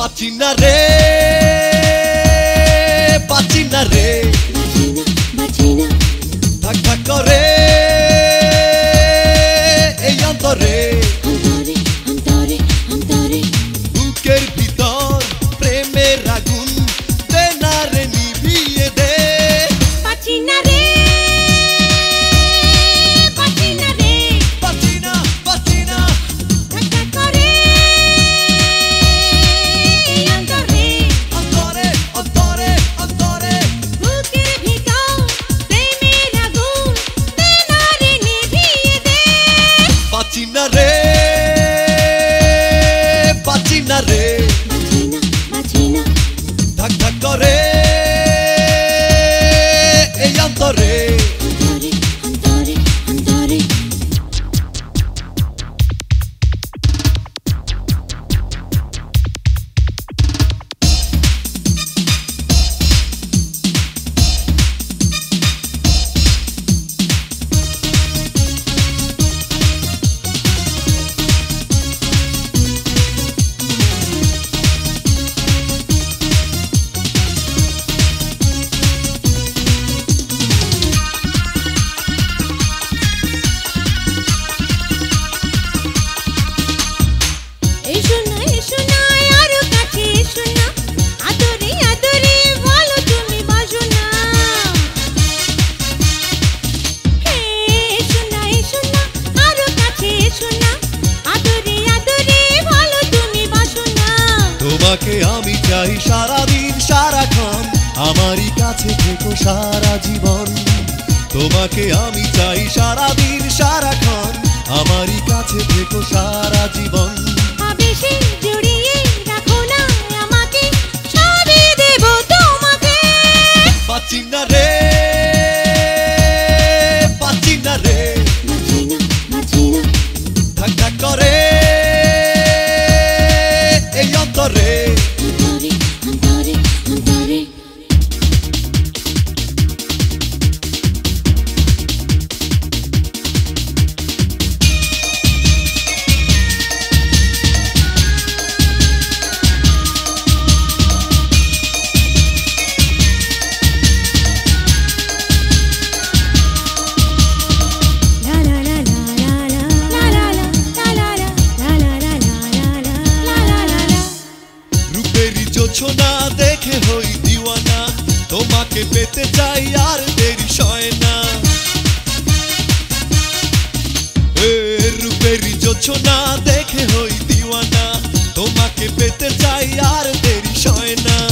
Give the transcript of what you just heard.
পাচ্ছি না রে পাচ্ছি না রে ধাক ধাক করে এই অন্তরে বুকের ভিতর প্রেমের আগুন দে না রে নিভিয়ে দে পাচ্ছি না রে পাচ্ছি না রে পাচ্ছি না ধাক ধাক করে এই অন্তরে অন্তরে অন্তরে অন্তরে বুকের ভিতর প্রেমের আগুন দে না রে নিভিয়ে দে পাচ্ছি না রে পাচ্ছি না রে ধাক ধাক করে এই অন্তরে তোমাকে আমি চাই সারাদিন সারাক্ষণ আমারই কাছে থেকো সারা জীবন তোমাকে আমি চাই সারাদিন সারাক্ষণ আমারই কাছে থেকো সারা জীবন আবেশে জড়িয়ে রাখো না আমাকে সবই দেব তোমাকে পাচ্ছি না রে পাচ্ছি না রে ধাক ধাক করে এই অন্তরে না দেখে হই দিওয়ানা তোমাকে পেতে চাই আর দেরি সয় না রূপেরই জোছনা দেখে হই দিওয়ানা তোমাকে পেতে চাই আর দেরি সয় না